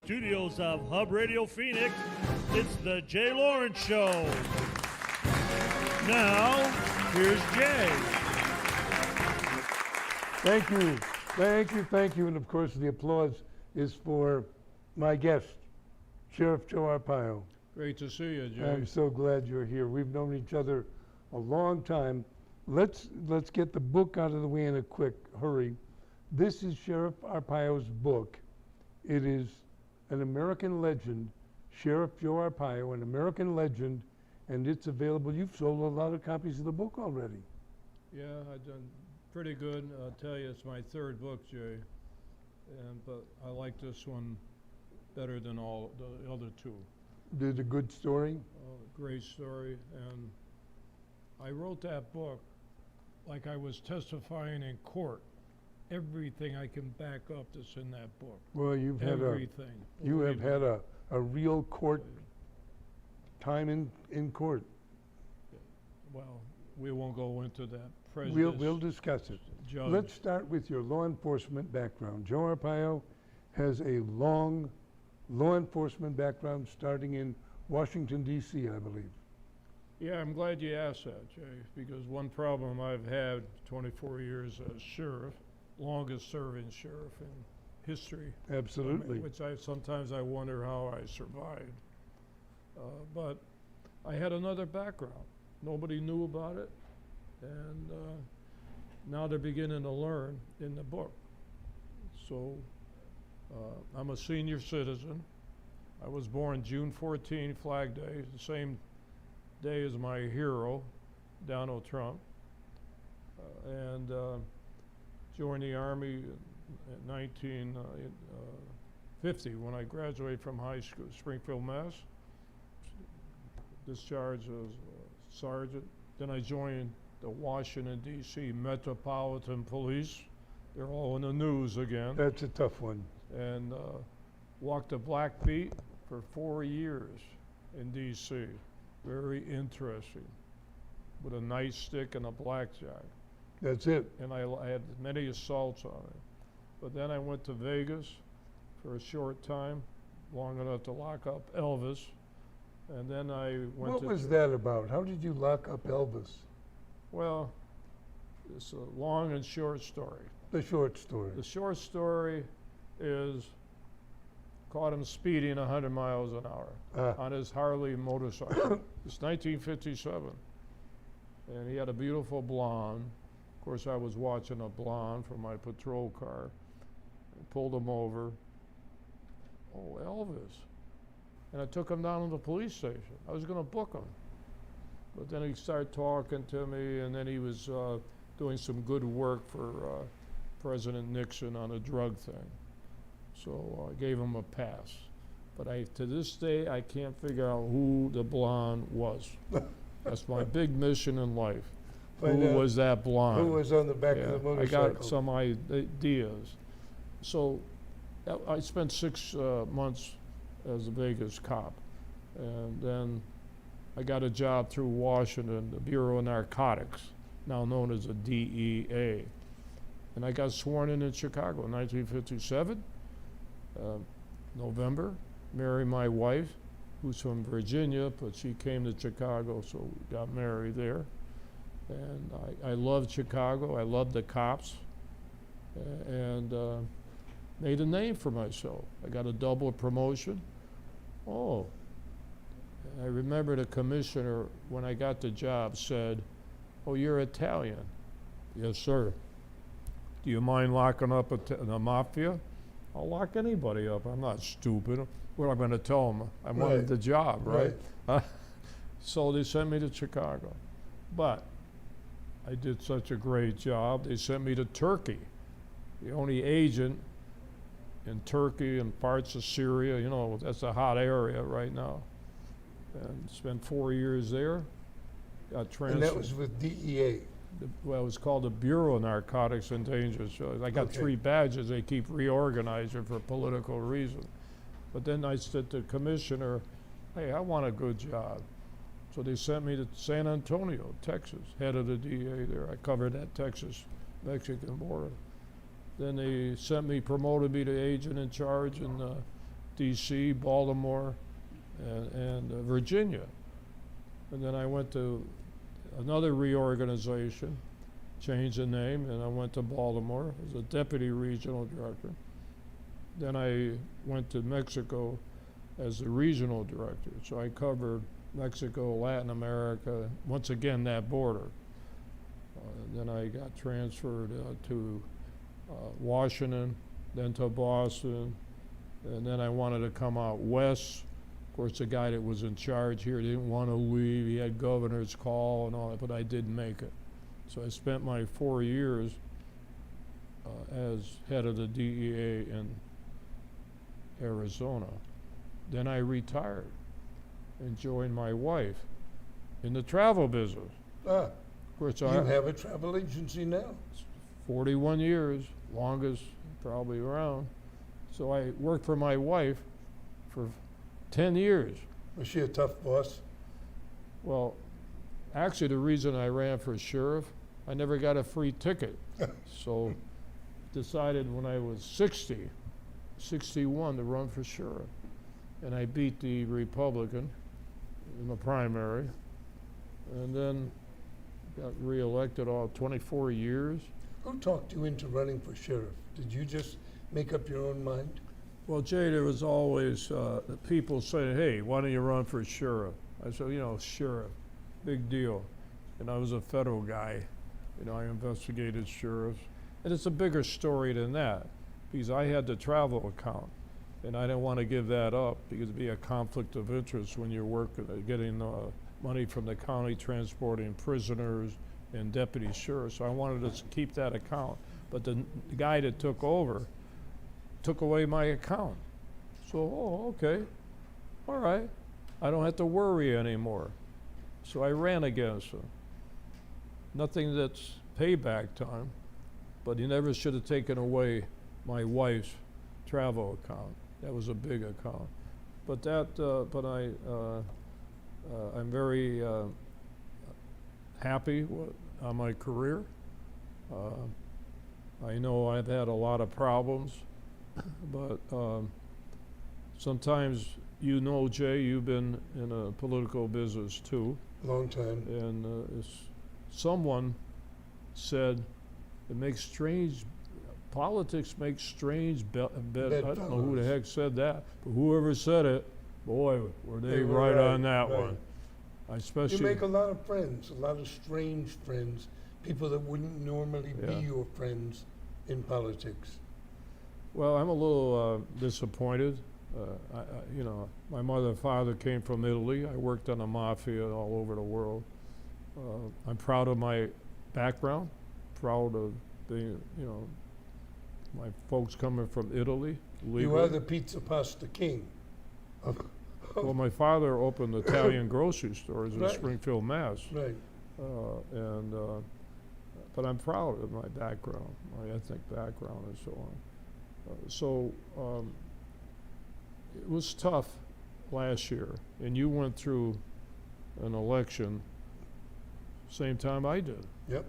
studios of Hub Radio Phoenix, it's the Jay Lawrence Show. Now, here's Jay. Thank you. Thank you, thank you. And of course, the applause is for my guest, Sheriff Joe Arpaio. Great to see you, Jay. I'm so glad you're here. We've known each other a long time. Let's get the book out of the way in a quick hurry. This is Sheriff Arpaio's book. It is an American legend, Sheriff Joe Arpaio, an American legend, and it's available. You've sold a lot of copies of the book already. Yeah, I've done pretty good. I'll tell you, it's my third book, Jay, but I like this one better than all the other two. Did a good story? Great story, and I wrote that book like I was testifying in court. Everything I can back up that's in that book. Well, you've had everything. You have had a real court time in court. Well, we won't go into that. We'll discuss it. Judge. Let's start with your law enforcement background. Joe Arpaio has a long law enforcement background starting in Washington, D.C., I believe. Yeah, I'm glad you asked that, Jay, because one problem I've had 24 years as sheriff, longest serving sheriff in history. Absolutely. Which sometimes I wonder how I survived. But I had another background. Nobody knew about it, and now they're beginning to learn in the book. So I'm a senior citizen. I was born June 14, Flag Day, the same day as my hero, Donald Trump, and joined the Army in 1950 when I graduated from high school, Springfield, Mass. Discharged as a sergeant. Then I joined the Washington, D.C. Metropolitan Police. They're all in the news again. That's a tough one. And walked the Black Beat for 4 years in D.C. Very interesting, with a nightstick and a blackjack. That's it. And I had many assaults on it. But then I went to Vegas for a short time, long enough to lock up Elvis. And then I went What was that about? How did you lock up Elvis? Well, it's a long and short story. The short story. The short story is caught him speeding 100 miles an hour on his Harley motorcycle. It's 1957. And he had a beautiful blonde. Of course, I was watching a blonde from my patrol car. I pulled him over. Oh, Elvis. And I took him down to the police station. I was going to book him. But then he started talking to me, and then he was doing some good work for President Nixon on a drug thing. So I gave him a pass. But to this day, I can't figure out who the blonde was. That's my big mission in life. Who was that blonde? Who was on the back of the motorcycle? I got some ideas. So I spent 6 months as a Vegas cop. And then I got a job through Washington, the Bureau of Narcotics, now known as the DEA. And I got sworn in Chicago in 1957, November, married my wife, who's from Virginia, but she came to Chicago, so we got married there. And I loved Chicago, I loved the cops, and made a name for myself. I got a double promotion. Oh, I remember the commissioner, when I got the job, said, "Oh, you're Italian." "Yes, sir." "Do you mind locking up the mafia?" "I'll lock anybody up. I'm not stupid. What am I going to tell them? I wanted the job, right?" So they sent me to Chicago. But I did such a great job, they sent me to Turkey. The only agent in Turkey and parts of Syria, you know, that's a hot area right now. And spent 4 years there. Got transferred. And that was with DEA? Well, it was called the Bureau of Narcotics and Dangerous Drugs. I got 3 badges. They keep reorganizing for political reasons. But then I said to the commissioner, "Hey, I want a good job." So they sent me to San Antonio, Texas, head of the DEA there. I covered that Texas-Mexican border. Then they promoted me to agent in charge in D.C., Baltimore, and Virginia. And then I went to another reorganization, changed the name, and I went to Baltimore as a deputy regional director. Then I went to Mexico as the regional director. So I covered Mexico, Latin America, once again that border. Then I got transferred to Washington, then to Boston, and then I wanted to come out west. Of course, the guy that was in charge here didn't want to leave. He had governor's call and all that, but I didn't make it. So I spent my 4 years as head of the DEA in Arizona. Then I retired and joined my wife in the travel business. Ah, Of course, you I have a travel agency now. 41 years, longest probably around. So I worked for my wife for 10 years. Was she a tough boss? Well, actually, the reason I ran for sheriff, I never got a free ticket. So decided when I was 61 to run for sheriff. And I beat the Republican in the primary. And then got reelected all 24 years. Who talked you into running for sheriff? Did you just make up your own mind? Well, Jay, there was always people saying, hey, why don't you run for sheriff? I said, sheriff, big deal. And I was a federal guy. I investigated sheriffs. And it's a bigger story than that, because I had the travel account. And I didn't want to give that up, because it'd be a conflict of interest when you're working, getting money from the county, transporting prisoners and deputy sheriffs. So I wanted to keep that account. But the guy that took over took away my account. So, okay, all right. I don't have to worry anymore. So I ran against him. Nothing that's payback time, but he never should have taken away my wife's travel account. That was a big account. But I'm very happy on my career. I know I've had a lot of problems, but sometimes, Jay, you've been in a political business too. Long time. And someone said, politics makes strange I don't know who the heck said that, but whoever said it, boy, were they right on that one. You make a lot of friends, a lot of strange friends, people that wouldn't normally be your friends in politics. Well, I'm a little disappointed. My mother and father came from Italy. I worked on the mafia all over the world. I'm proud of my background, proud of being, my folks coming from Italy. Legally. You are the pizza pasta king. Well, my father opened Italian grocery stores in Right. Springfield, Mass. Right. But I'm proud of my background, my ethnic background and so on. It was tough last year, and you went through an election same time I did. Yep.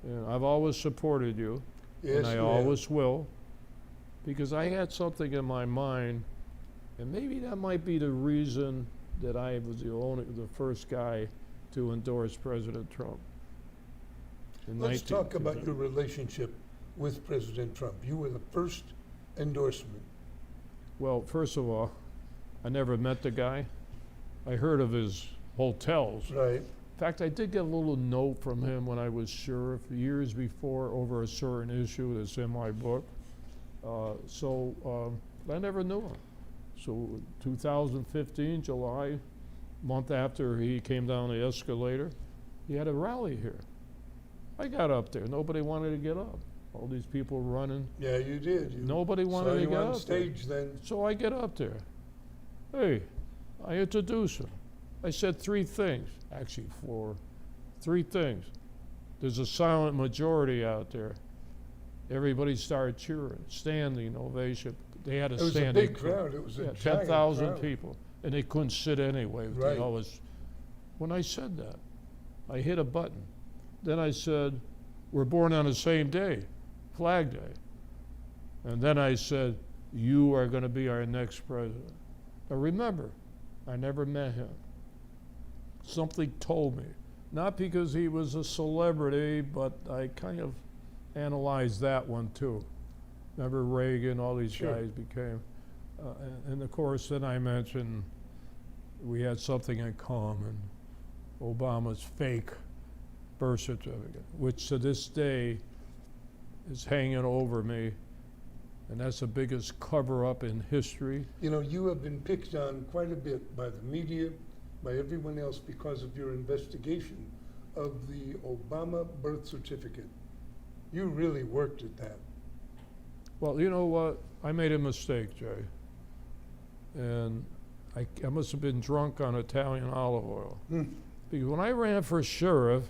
And I've always supported you, Yes, and I you have. always will, because I had something in my mind, and maybe that might be the reason that I was the first guy to endorse President Trump. Let's talk about your relationship with President Trump. You were the first endorsement. Well, first of all, I never met the guy. I heard of his hotels. Right. In fact, I did get a little note from him when I was sheriff years before over a certain issue that's in my book. I never knew him. So 2015, July, month after he came down the escalator, he had a rally here. I got up there. Nobody wanted to get up. All these people running. Yeah, you did. Nobody wanted to you get on up stage there. then. So I get up there. Hey, I introduce him. I said three things, actually three things. There's a silent majority out there. Everybody started cheering, standing ovation. They had a It was a standing big crowd. It was a giant 10,000 crowd. people, and they couldn't sit anyway. Right. When I said that, I hit a button. Then I said, we're born on the same day, Flag Day. And then I said, you are going to be our next president. Now remember, I never met him. Something told me, not because he was a celebrity, but I kind of analyzed that one too. Remember Reagan, all these Sure. guys became, and of course then I mentioned we had something in common, Obama's fake birth certificate, which to this day is hanging over me, and that's the biggest cover-up in history. You know, you have been picked on quite a bit by the media, by everyone else, because of your investigation of the Obama birth certificate. You really worked at that. Well, you know what? I made a mistake, Jay. And I must have been drunk on Italian olive oil. Because when I ran for sheriff,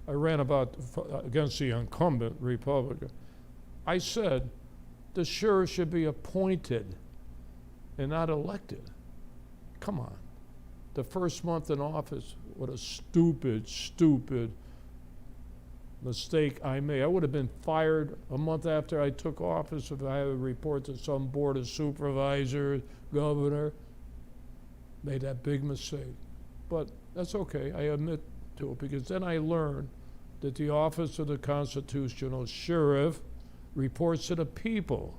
I ran against the incumbent Republican. I said the sheriff should be appointed and not elected. Come on. The first month in office, what a stupid mistake I made. I would have been fired a month after I took office if I had to report to some board of supervisors, governor. Made that big mistake. But that's okay, I admit to it, because then I learned that the office of the constitutional sheriff reports to the people,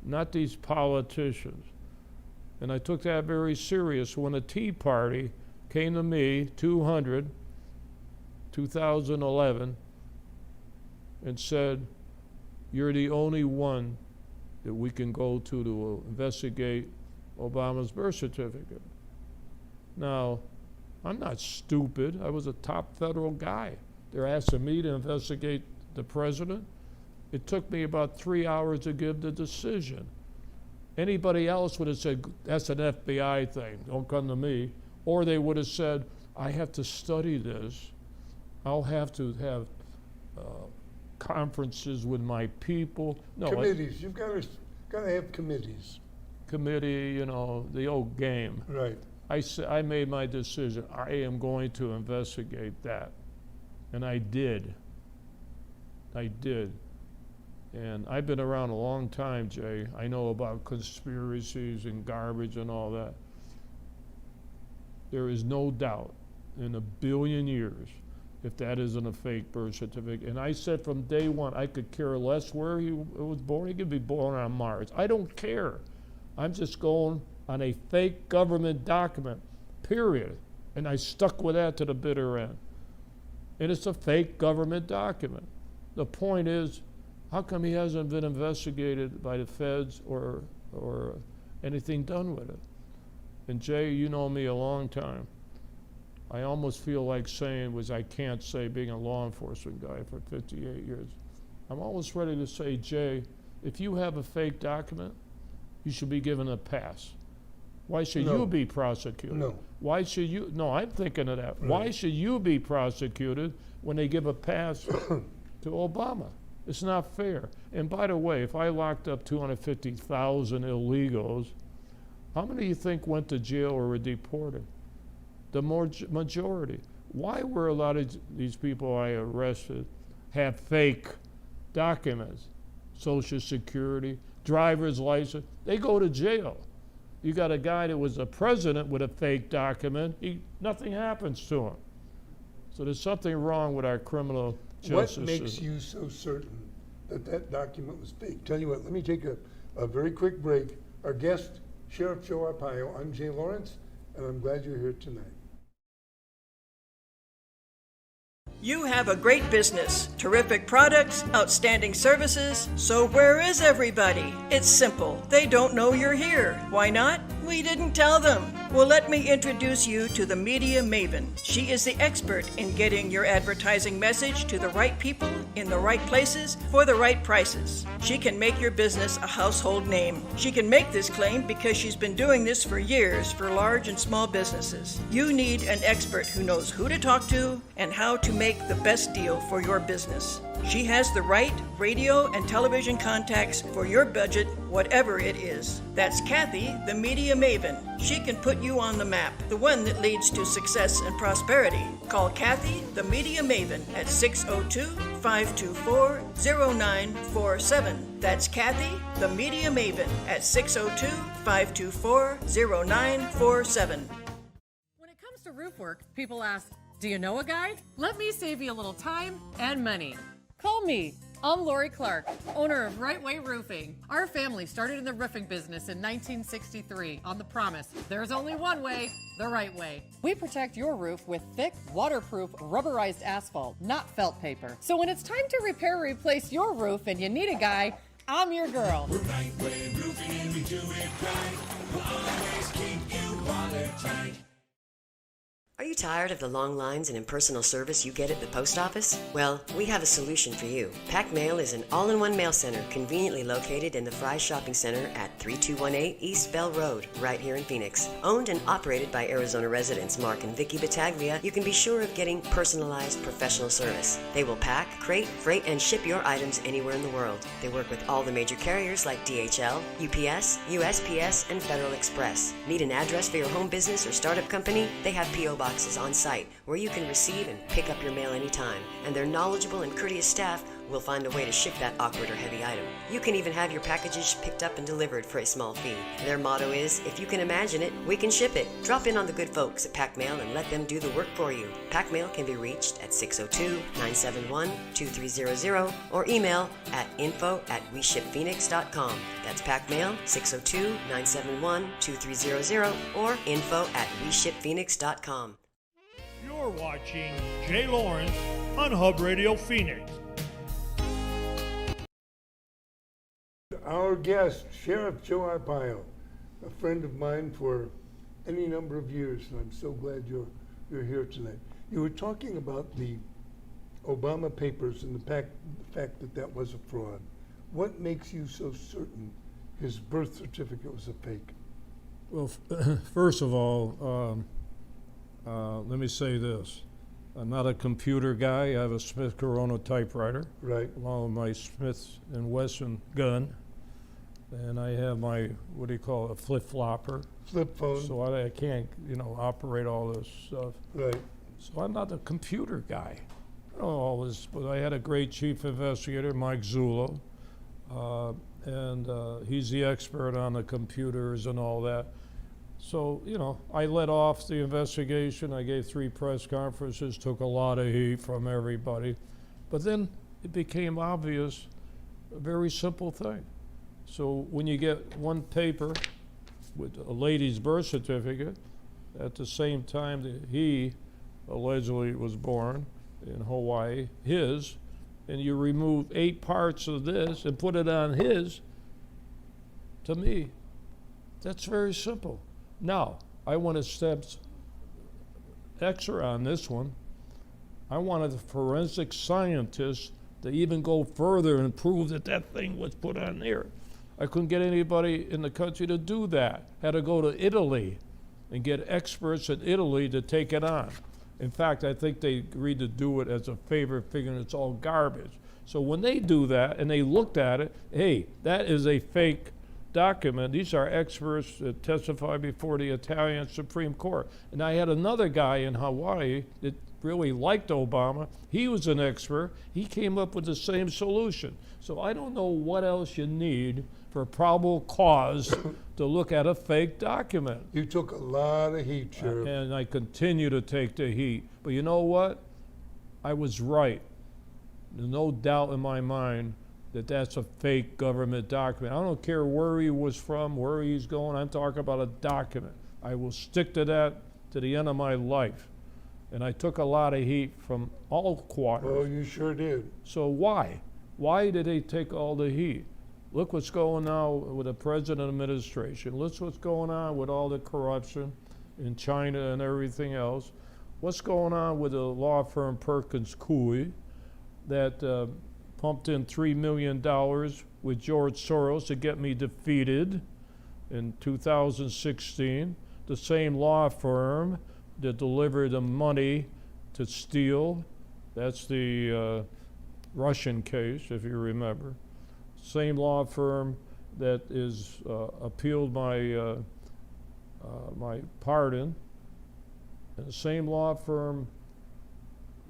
not these politicians. And I took that very serious. When the Tea Party came to me, 2011, and said, you're the only one that we can go to investigate Obama's birth certificate. Now, I'm not stupid. I was a top federal guy. They're asking me to investigate the president. It took me about 3 hours to give the decision. Anybody else would have said, that's an FBI thing, don't come to me. Or they would have said, I have to study this. I'll have to have conferences with my people. No, Committees, you've got to have committees. Committee, you know, the old game. Right. I made my decision. I am going to investigate that. And I did. And I've been around a long time, Jay. I know about conspiracies and garbage and all that. There is no doubt in a billion years if that isn't a fake birth certificate. And I said from day one, I could care less where he was born. He could be born on Mars. I don't care. I'm just going on a fake government document, period. And I stuck with that to the bitter end. And it's a fake government document. The point is, how come he hasn't been investigated by the feds or anything done with it? And Jay, you know me a long time. I almost feel like saying, which I can't say being a law enforcement guy for 58 years. I'm almost ready to say, Jay, if you have a fake document, you should be given a pass. Why should No. you be prosecuted? No. Why should you? No, I'm thinking of that. Right. Why should you be prosecuted when they give a pass to Obama? It's not fair. And by the way, if I locked up 250,000 illegals, how many do you think went to jail or were deported? The majority. Why were a lot of these people I arrested have fake documents? Social Security, driver's license, they go to jail. You got a guy that was a president with a fake document, nothing happens to him. So there's something wrong with our criminal justice What makes system. you so certain that that document was fake? Tell you what, let me take a very quick break. Our guest, Sheriff Joe Arpaio. I'm Jay Lawrence, and I'm glad you're here tonight. You have a great business, terrific products, outstanding services. So where is everybody? It's simple. They don't know you're here. Why not? We didn't tell them. Well, let me introduce you to the Media Maven. She is the expert in getting your advertising message to the right people in the right places for the right prices. She can make your business a household name. She can make this claim because she's been doing this for years for large and small businesses. You need an expert who knows who to talk to and how to make the best deal for your business. She has the right radio and television contacts for your budget, whatever it is. That's Kathy, the Media Maven. She can put you on the map, the one that leads to success and prosperity. Call Kathy, the Media Maven, at 602 602-524-0947. That's Kathy, the Media Maven, at 602-524-0947. When it comes to roof work, people ask, do you know a guy? Let me save you a little time and money. Call me. I'm Lori Clark, owner of Right Way Roofing. Our family started in the roofing business in 1963 on the promise, there's only one way, the right way. We protect your roof with thick, waterproof, rubberized asphalt, not felt paper. So when it's time to repair or replace your roof and you need a guy, I'm your girl. We're Right Way Roofing and we do it right. We'll always keep you watertight. Are you tired of the long lines and impersonal service you get at the post office? Well, we have a solution for you. Pack Mail is an all-in-one mail center conveniently located in the Fry Shopping Center at 3218 East Bell Road, right here in Phoenix. Owned and operated by Arizona residents Mark and Vicky Battaglia, you can be sure of getting personalized professional service. They will pack, crate, freight, and ship your items anywhere in the world. They work with all the major carriers like DHL, UPS, USPS, and Federal Express. Need an address for your home business or startup company? They have P.O. boxes on site where you can receive and pick up your mail anytime, and their knowledgeable and courteous staff will find a way to ship that awkward or heavy item. You can even have your packages picked up and delivered for a small fee. Their motto is, if you can imagine it, we can ship it. Drop in on the good folks at Pack Mail and let them do the work for you. Pack Mail can be reached at 602-971-2300 or email at info@weshipphoenix.com. That's Pack Mail, 602-971-2300 or info@weshipphoenix.com. You're watching Jay Lawrence on Hub Radio Phoenix. Our guest, Sheriff Joe Arpaio, a friend of mine for any number of years, and I'm so glad you're here tonight. You were talking about the Obama papers and the fact that was a fraud. What makes you so certain his birth certificate was a fake? Well, first of all, let me say this. I'm not a computer guy. I have a Smith Corona typewriter, Right. along with my Smith & Wesson gun. And I have my, what do you call it, a flip-flopper. Flip phone. So I can't, operate all this stuff. Right. So I'm not a computer guy. I know all this, but I had a great chief investigator, Mike Zullo, and he's the expert on the computers and all that. So, I led off the investigation. I gave 3 press conferences, took a lot of heat from everybody. But then it became obvious, a very simple thing. So when you get one paper with a lady's birth certificate, at the same time that he allegedly was born in Hawaii, his, and you remove 8 parts of this and put it on his, to me, that's very simple. Now, I want a step extra on this one. I wanted the forensic scientists to even go further and prove that that thing was put on there. I couldn't get anybody in the country to do that. Had to go to Italy and get experts in Italy to take it on. In fact, I think they agreed to do it as a favor, figuring it's all garbage. So when they do that and they looked at it, hey, that is a fake document. These are experts that testify before the Italian Supreme Court. And I had another guy in Hawaii that really liked Obama. He was an expert. He came up with the same solution. So I don't know what else you need for probable cause to look at a fake document. You took a lot of heat, Sheriff. And I continue to take the heat. But you know what? I was right. There's no doubt in my mind that that's a fake government document. I don't care where he was from, where he's going. I'm talking about a document. I will stick to that to the end of my life. And I took a lot of heat from all quarters. Oh, you sure did. So why? Why did they take all the heat? Look what's going on with the president administration. Look what's going on with all the corruption in China and everything else. What's going on with the law firm Perkins Coie that pumped in $3 million with George Soros to get me defeated in 2016. The same law firm that delivered the money to Steele. That's the Russian case, if you remember. Same law firm that is appealed my my pardon. And the same law firm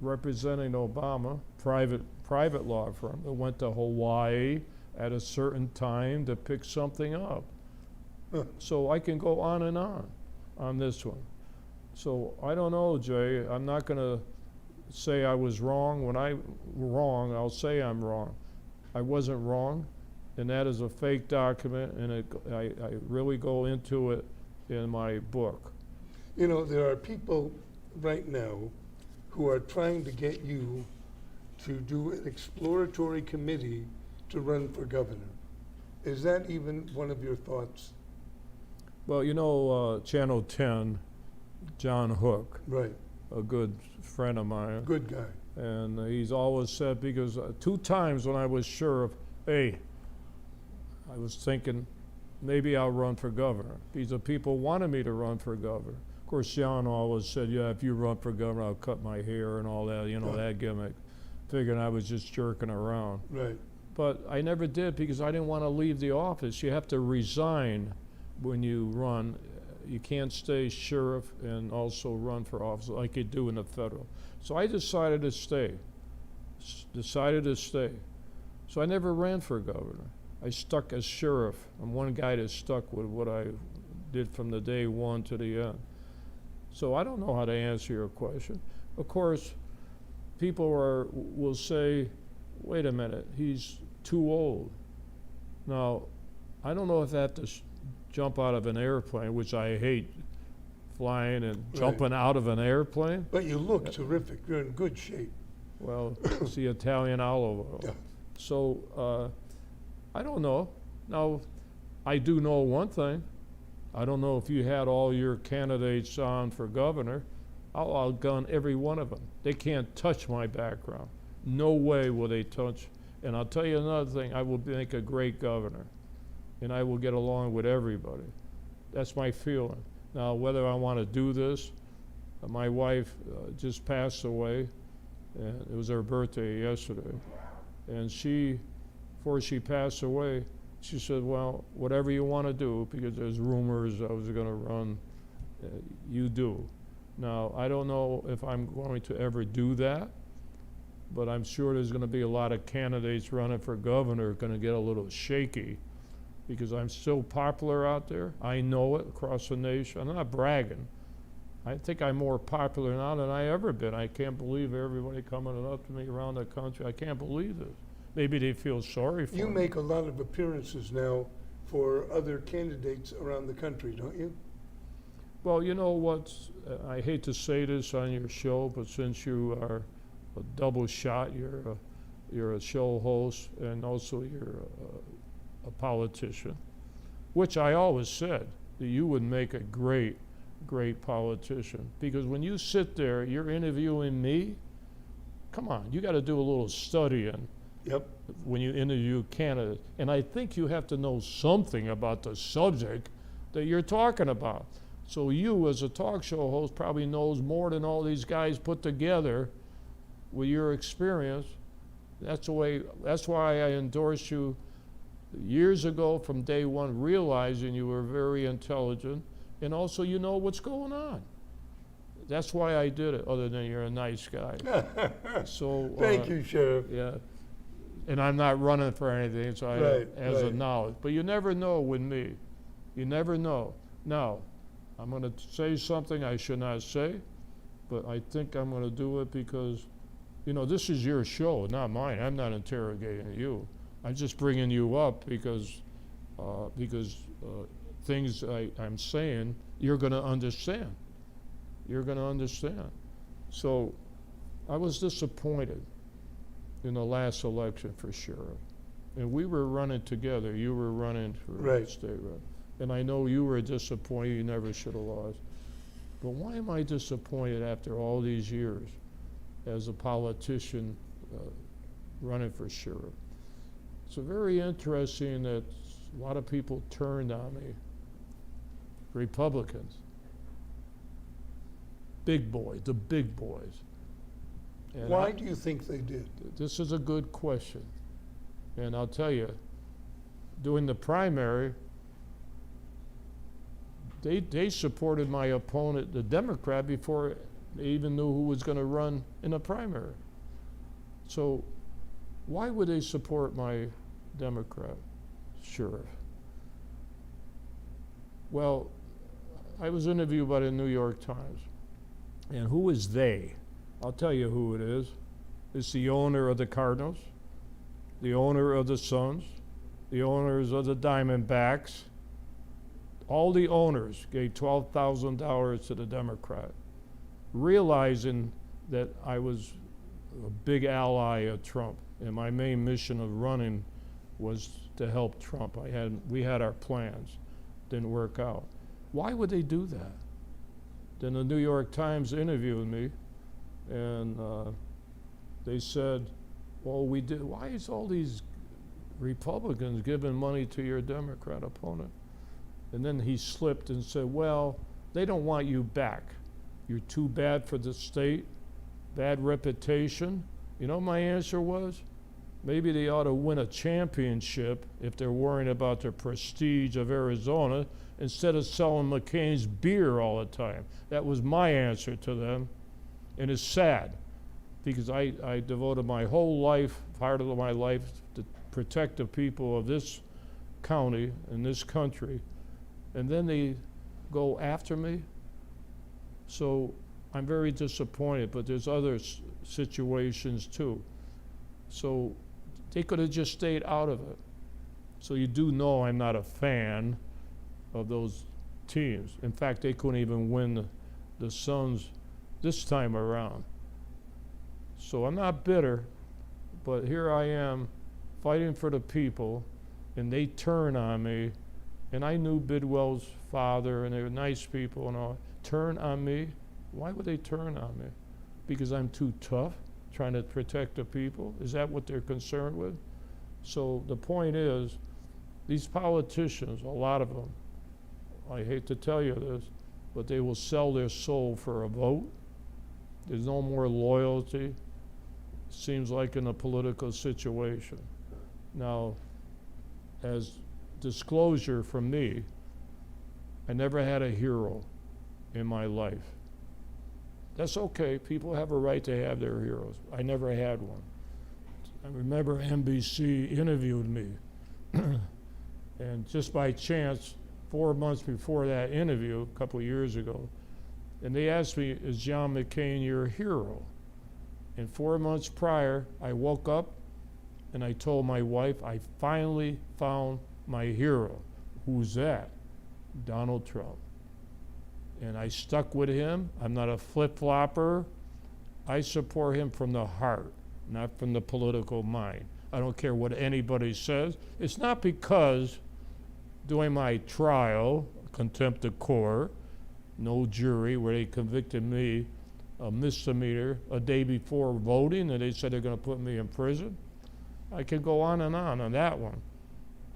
representing Obama, private private law firm that went to Hawaii at a certain time to pick something up. So I can go on this one. So I don't know, Jay. I'm not going to say I was wrong. When I'm wrong, I'll say I'm wrong. I wasn't wrong, and that is a fake document, and I really go into it in my book. You know, there are people right now who are trying to get you to do an exploratory committee to run for governor. Is that even one of your thoughts? Well, you know, Channel 10, John Hook, Right, a good friend of mine, good guy. and he's always said, because 2 times when I was sheriff, hey, I was thinking maybe I'll run for governor. Because the people wanted me to run for governor. Of course, John always said, yeah, if you run for governor, I'll cut my hair and all that, you know, that gimmick. Figuring I was just jerking around. Right, But I never did because I didn't want to leave the office. You have to resign when you run. You can't stay sheriff and also run for office like you do in the federal. So I decided to stay. So I never ran for governor. I stuck as sheriff. I'm one guy that stuck with what I did from the day one to the end. So I don't know how to answer your question. Of course, people will say, wait a minute, he's too old. Now, I don't know if I have to jump out of an airplane, which I hate flying and jumping out of an airplane. but you look terrific, you're in good shape. Well, it's the Italian olive oil. Yeah. So, I don't know. Now, I do know one thing. I don't know if you had all your candidates on for governor. I'll outgun every one of them. They can't touch my background. No way will they touch. And I'll tell you another thing, I will make a great governor. And I will get along with everybody. That's my feeling. Now, whether I want to do this, my wife just passed away, and it was her birthday yesterday. And before she passed away, she said, well, whatever you want to do, because there's rumors I was going to run, you do. Now, I don't know if I'm going to ever do that, but I'm sure there's going to be a lot of candidates running for governor going to get a little shaky because I'm still popular out there. I know it across the nation. I'm not bragging. I think I'm more popular now than I ever been. I can't believe everybody coming up to me around the country. I can't believe this. Maybe they feel sorry for me. You make a lot of appearances now for other candidates around the country, don't you? Well, you know what? I hate to say this on your show, but since you are a double shot, you're a show host and also you're a politician, which I always said that you would make a great politician. Because when you sit there, you're interviewing me. Come on, you got to do a little studying. Yep. When you interview candidates. And I think you have to know something about the subject that you're talking about. So you, as a talk show host, probably knows more than all these guys put together with your experience. That's why I endorsed you years ago from day one, realizing you were very intelligent and also you know what's going on. That's why I did it, other than you're a nice guy. So Thank you, Sheriff. yeah. And I'm not running for anything, so as a right. knowledge. But you never know with me. You never know. Now, I'm going to say something I should not say, but I think I'm going to do it because, you know, this is your show, not mine. I'm not interrogating you. I'm just bringing you up because things I'm saying, you're going to understand. You're going to understand. So I was disappointed in the last election for sheriff. And we were running together. You were running for Right. state rep. And I know you were disappointed. You never should have lost. But why am I disappointed after all these years as a politician running for sheriff? It's very interesting that a lot of people turned on me. Republicans. Big boys, the big boys. And Why do you think they did? this is a good question. And I'll tell you, during the primary, they supported my opponent, the Democrat, before they even knew who was going to run in the primary. So Why would they support my Democrat sheriff? Well, I was interviewed by the New York Times. And who is they? I'll tell you who it is. It's the owner of the Cardinals, the owner of the Suns, the owners of the Diamondbacks. All the owners gave $12,000 to the Democrat, realizing that I was a big ally of Trump, and my main mission of running was to help Trump. We had our plans, didn't work out. Why would they do that? Then the New York Times interviewed me, and they said, well, why is all these Republicans giving money to your Democrat opponent? And then he slipped and said, well, they don't want you back. You're too bad for the state, bad reputation. You know what my answer was? Maybe they ought to win a championship if they're worrying about the prestige of Arizona instead of selling McCain's beer all the time. That was my answer to them. And it's sad because I devoted my whole life, part of my life, to protect the people of this county and this country. And then they go after me. So I'm very disappointed, but there's other situations too. So they could have just stayed out of it. So you do know I'm not a fan of those teams. In fact, they couldn't even win the Suns this time around. So I'm not bitter, but here I am fighting for the people, and they turn on me. And I knew Bidwell's father, and they were nice people and all. Turn on me? Why would they turn on me? Because I'm too tough, trying to protect the people? Is that what they're concerned with? So the point is, these politicians, a lot of them, I hate to tell you this, but they will sell their soul for a vote. There's no more loyalty, seems like, in a political situation. Now, as disclosure from me, I never had a hero in my life. That's okay, people have a right to have their heroes. I never had one. I remember NBC interviewed me, and just by chance, 4 months before that interview, a couple of years ago, and they asked me, is John McCain your hero? And 4 months prior, I woke up and I told my wife, I finally found my hero. Who's that? Donald Trump. And I stuck with him. I'm not a flip-flopper. I support him from the heart, not from the political mind. I don't care what anybody says. It's not because during my trial, contempt of court, no jury, where they convicted me a misdemeanor a day before voting, and they said they're going to put me in prison. I could go on that one.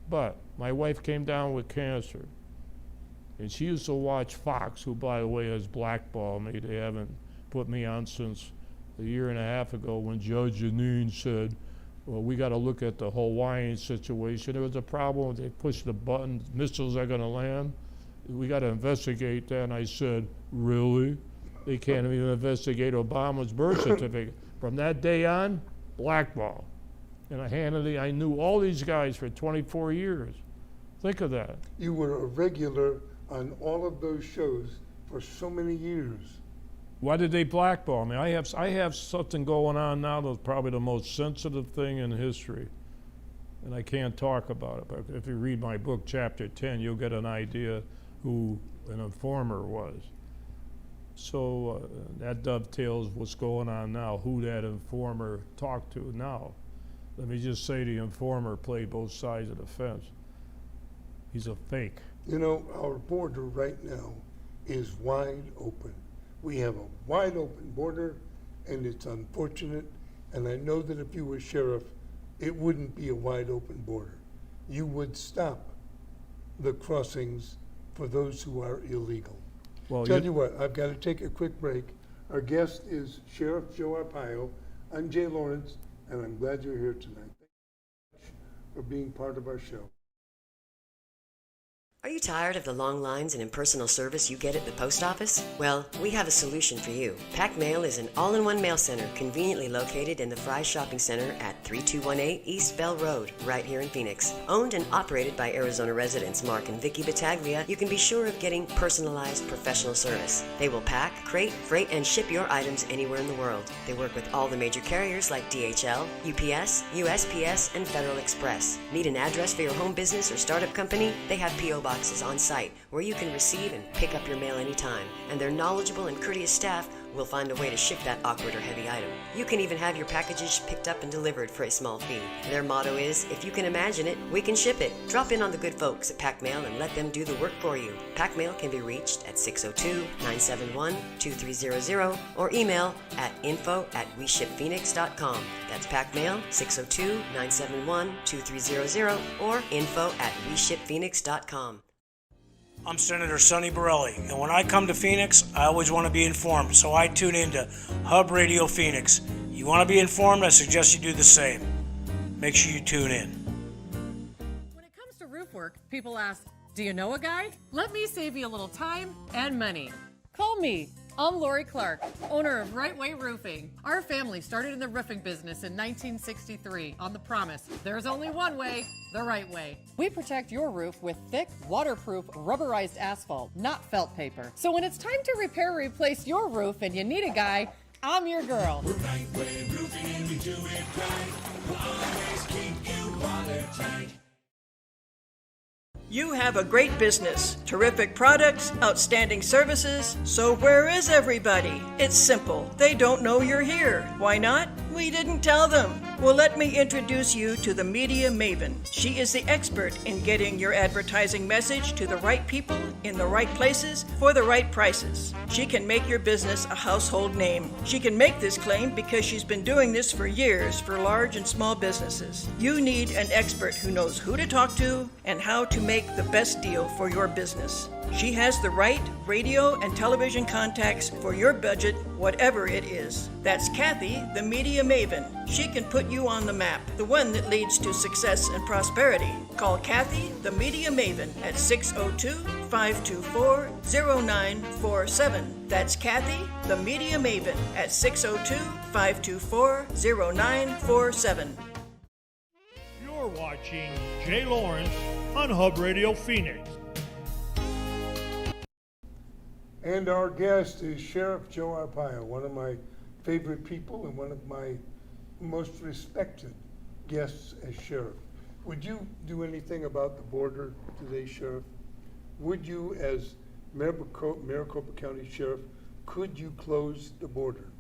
But my wife came down with cancer, and she used to watch Fox, who, by the way, has blackballed me. They haven't put me on since a year and a half ago when Judge Janine said, well, we got to look at the Hawaiian situation. There was a problem. They pushed the button, missiles are going to land. We got to investigate that. And I said, really? They can't even investigate Obama's birth certificate. From that day on, blackball. And I knew all these guys for 24 years. Think of that. You were a regular on all of those shows for so many years. Why did they blackball me? I have something going on now that's probably the most sensitive thing in history, and I can't talk about it. But if you read my book, Chapter 10, you'll get an idea who an informer was. So that dovetails what's going on now, who that informer talked to now. Let me just say the informer played both sides of the fence. He's a fake. You know, our border right now is wide open. We have a wide open border, and it's unfortunate. And I know that if you were sheriff, it wouldn't be a wide open border. You would stop the crossings for those who are illegal. Well, Tell you what, I've got to take a quick break. Our guest is Sheriff Joe Arpaio. I'm Jay Lawrence, and I'm glad you're here tonight. Thank you so much for being part of our show. Are you tired of the long lines and impersonal service you get at the post office? Well, we have a solution for you. Pack Mail is an all-in-one mail center conveniently located in the Fry Shopping Center at 3218 East Bell Road, right here in Phoenix. Owned and operated by Arizona residents Mark and Vicky Battaglia, you can be sure of getting personalized professional service. They will pack, crate, freight, and ship your items anywhere in the world. They work with all the major carriers like DHL, UPS, USPS, and Federal Express. Need an address for your home business or startup company? They have P.O. boxes on site where you can receive and pick up your mail anytime, and their knowledgeable and courteous staff will find a way to ship that awkward or heavy item. You can even have your packages picked up and delivered for a small fee. Their motto is, if you can imagine it, we can ship it. Drop in on the good folks at Pack Mail and let them do the work for you. Pack Mail can be reached at 602-971-2300 or email at info@weshipphoenix.com. That's Pack Mail, 602-971-2300 or info@weshipphoenix.com. I'm Senator Sonny Borelli, and when I come to Phoenix, I always want to be informed, so I tune into Hub Radio Phoenix. You want to be informed? I suggest you do the same. Make sure you tune in. When it comes to roof work, people ask, do you know a guy? Let me save you a little time and money. Call me. I'm Lori Clark, owner of Right Way Roofing. Our family started in the roofing business in 1963 on the promise, there's only one way, the right way. We protect your roof with thick, waterproof, rubberized asphalt, not felt paper. So when it's time to repair or replace your roof and you need a guy, I'm your girl. We're Right Way Roofing and we do it right. We'll always keep you watertight. You have a great business, terrific products, outstanding services, so where is everybody? It's simple. They don't know you're here. Why not? We didn't tell them. Well, let me introduce you to the Media Maven. She is the expert in getting your advertising message to the right people in the right places for the right prices. She can make your business a household name. She can make this claim because she's been doing this for years for large and small businesses. You need an expert who knows who to talk to and how to make the best deal for your business. She has the right radio and television contacts for your budget, whatever it is. That's Kathy, the Media Maven. She can put you on the map, the one that leads to success and prosperity. Call Kathy, the Media Maven, at 602-524-0947. That's Kathy, the Media Maven, at 602-524-0947. You're watching Jay Lawrence on Hub Radio Phoenix. And our guest is Sheriff Joe Arpaio, one of my favorite people and one of my most respected guests as sheriff. Would you do anything about the border today, Sheriff? Would you, as Maricopa County Sheriff, could you close the border?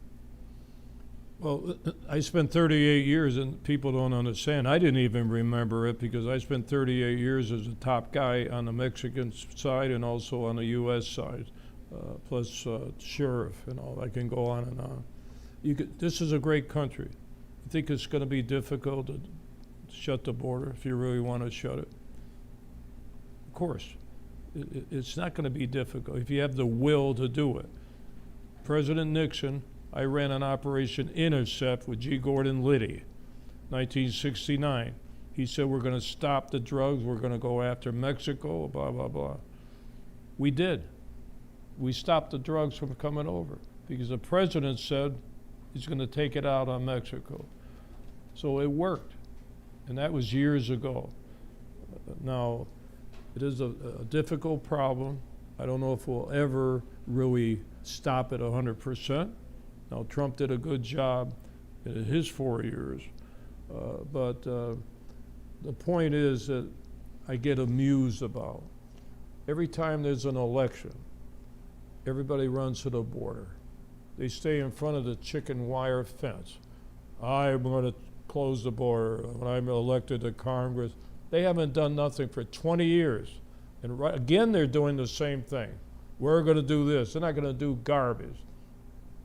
Well, I spent 38 years, and people don't understand. I didn't even remember it because I spent 38 years as a top guy on the Mexican side and also on the U.S. side, plus sheriff and all. I can go on and on. This is a great country. I think it's going to be difficult to shut the border if you really want to shut it. Of course, it's not going to be difficult if you have the will to do it. President Nixon, I ran an Operation Intercept with G. Gordon Liddy, 1969. He said, we're going to stop the drugs, we're going to go after Mexico, blah, blah, blah. We did. We stopped the drugs from coming over because the president said he's going to take it out on Mexico. So it worked, and that was years ago. Now, it is a difficult problem. I don't know if we'll ever really stop it 100%. Now, Trump did a good job in his 4 years, but the point is that I get amused about. Every time there's an election, everybody runs to the border. They stay in front of the chicken wire fence. I'm going to close the border when I'm elected to Congress. They haven't done nothing for 20 years. And again, they're doing the same thing. We're going to do this. They're not going to do garbage.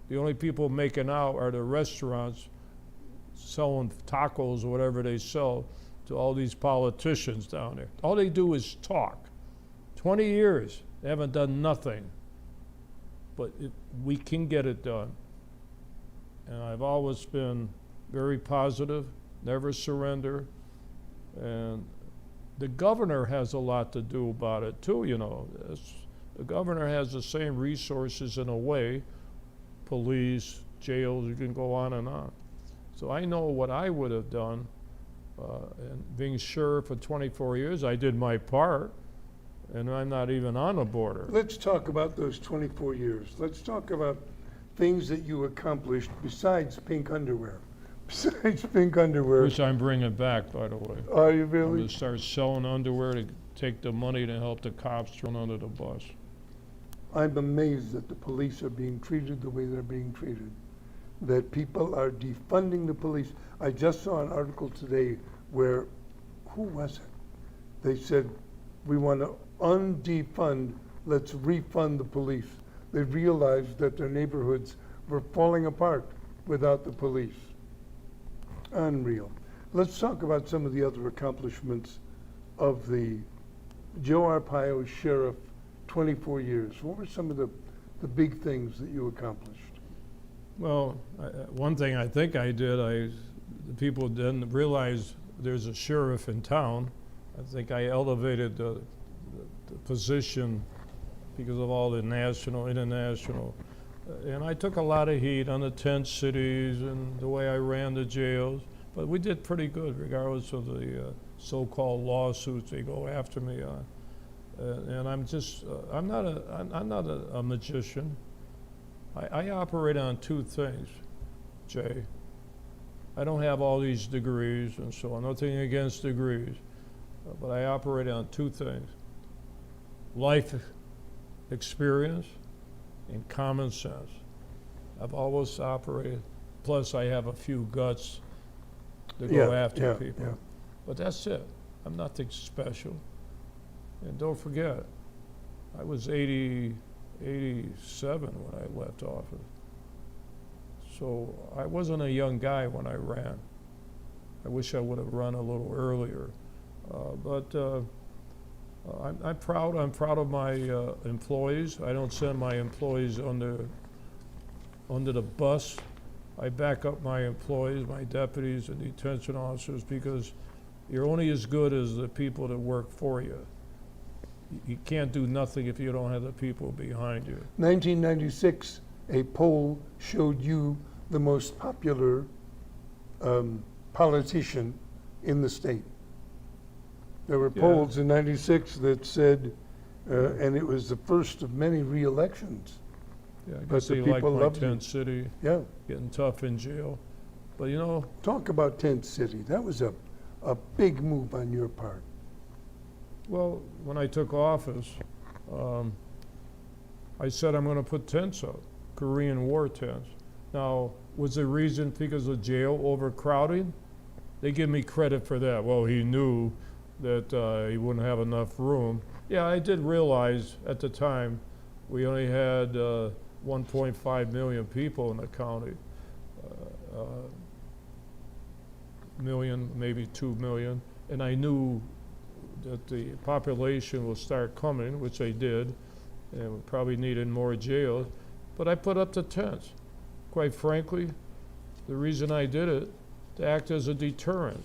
The only people making out are the restaurants selling tacos or whatever they sell to all these politicians down there. All they do is talk. 20 years, they haven't done nothing. But we can get it done. And I've always been very positive, never surrender. And the governor has a lot to do about it too, you know. The governor has the same resources in a way, police, jails, you can go on and on. So I know what I would have done, and being sheriff for 24 years, I did my part, and I'm not even on the border. Let's talk about those 24 years. Let's talk about things that you accomplished besides pink underwear. Besides pink underwear. Which I'm bringing back, by the way. Are you I'm really? gonna start selling underwear to take the money to help the cops thrown under the bus. I'm amazed that the police are being treated the way they're being treated, that people are defunding the police. I just saw an article today where, who was it? They said, we want to undefund, let's refund the police. They realized that their neighborhoods were falling apart without the police. Unreal. Let's talk about some of the other accomplishments of the Joe Arpaio sheriff, 24 years. What were some of the big things that you accomplished? Well, one thing I think I did, the people didn't realize there's a sheriff in town. I think I elevated the position because of all the national, international, and I took a lot of heat on the tent cities and the way I ran the jails, but we did pretty good regardless of the so-called lawsuits they go after me on. And I'm just, I'm not a magician. I operate on two things, Jay. I don't have all these degrees and so on, nothing against degrees, but I operate on two things: life experience and common sense. I've always operated, plus I have a few guts to go after people. Yeah. But that's it. I'm nothing special. And don't forget, I was 87 when I left office. So I wasn't a young guy when I ran. I wish I would have run a little earlier. I'm proud. I'm proud of my employees. I don't send my employees under the bus. I back up my employees, my deputies and detention officers, because you're only as good as the people that work for you. You can't do nothing if you don't have the people behind you. 1996, a poll showed you the most popular politician in the state. There were polls in 96 that said, and it was the first of many re-elections. Yeah, I But guess the they like people my loved you. tent city, Yeah. getting tough in jail. But you know, Talk about Tent City. That was a big move on your part. well, when I took office, I said I'm going to put tents up, Korean War tents. Now, was the reason because of jail overcrowding? They give me credit for that. Well, he knew that he wouldn't have enough room. Yeah, I did realize at the time we only had 1.5 million people in the county. Million, maybe 2 million. And I knew that the population will start coming, which they did, and we probably needed more jails. But I put up the tents. Quite frankly, the reason I did it, to act as a deterrent.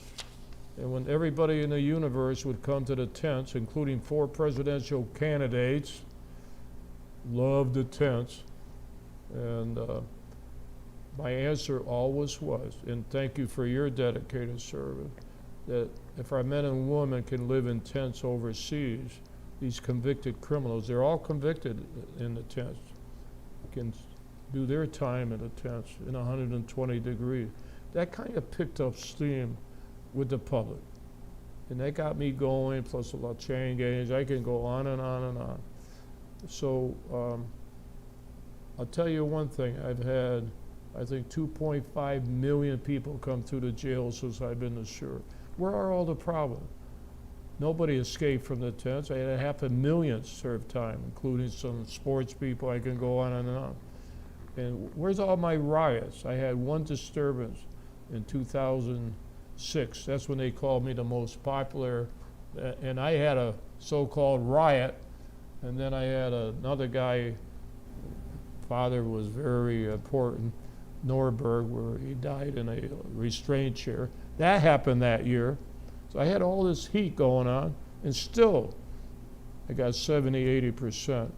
And when everybody in the universe would come to the tents, including 4 presidential candidates, loved the tents. And my answer always was, and thank you for your dedicated service, that if our men and women can live in tents overseas, these convicted criminals, they're all convicted in the tents, can do their time in the tents in 120 degrees. That kind of picked up steam with the public. And that got me going, plus a lot of chain gangs. I can go on and on and on. So I'll tell you one thing. I've had, I think, 2.5 million people come through the jail since I've been the sheriff. Where are all the problems? Nobody escaped from the tents. I had 500,000 serve time, including some sports people. I can go on and on. And where's all my riots? I had one disturbance in 2006. That's when they called me the most popular. And I had a so-called riot. And then I had another guy, father was very important, Norberg, where he died in a restraint chair. That happened that year. So I had all this heat going on, and still I got 70, 80%.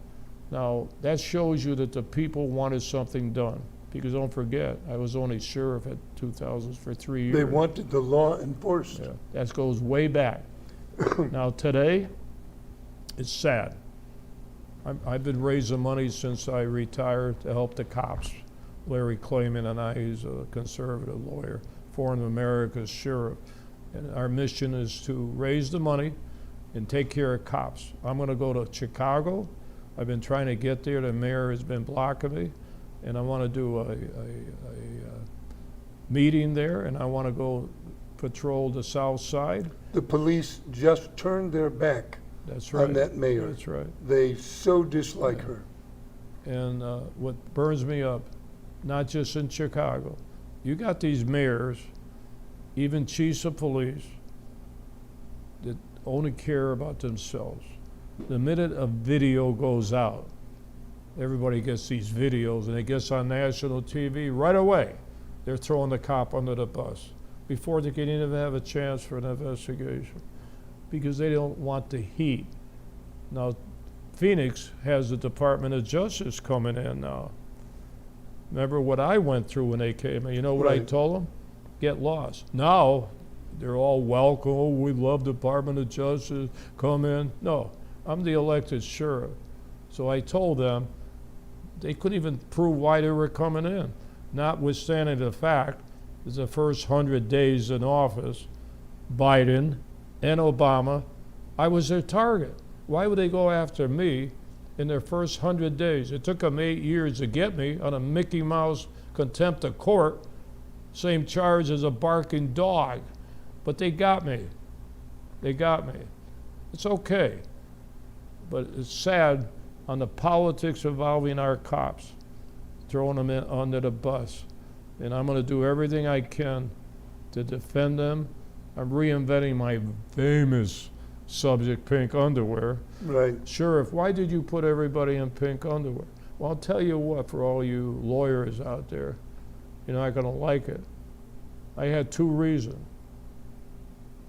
Now, that shows you that the people wanted something done. Because don't forget, I was only sheriff at 2000 for 3 years. They wanted the law enforced. Yeah, that goes way back. Now, today, it's sad. I've been raising money since I retired to help the cops. Larry Clayman and I, he's a conservative lawyer, Foreign America's sheriff. And our mission is to raise the money and take care of cops. I'm going to go to Chicago. I've been trying to get there. The mayor has been blocking me. And I want to do a meeting there, and I want to go patrol the south side. The police just turned their back That's right. on that mayor. That's right. They so dislike her. And what burns me up, not just in Chicago, you got these mayors, even chiefs of police, that only care about themselves. The minute a video goes out, everybody gets these videos and it gets on national TV right away. They're throwing the cop under the bus before they can even have a chance for an investigation because they don't want the heat. Now, Phoenix has the Department of Justice coming in now. Remember what I went through when they came in? You know what I Right. told them? Get lost. Now, they're all welcome. Oh, we love Department of Justice. Come in. No, I'm the elected sheriff. So I told them they couldn't even prove why they were coming in, notwithstanding the fact that the first 100 days in office, Biden and Obama, I was their target. Why would they go after me in their first 100 days? It took them 8 years to get me on a Mickey Mouse contempt of court, same charge as a barking dog. But they got me. They got me. It's okay. But it's sad on the politics involving our cops, throwing them in under the bus. And I'm going to do everything I can to defend them. I'm reinventing my famous subject, pink underwear. Right. Sheriff, why did you put everybody in pink underwear? Well, I'll tell you what, for all you lawyers out there, you're not going to like it. I had two reasons.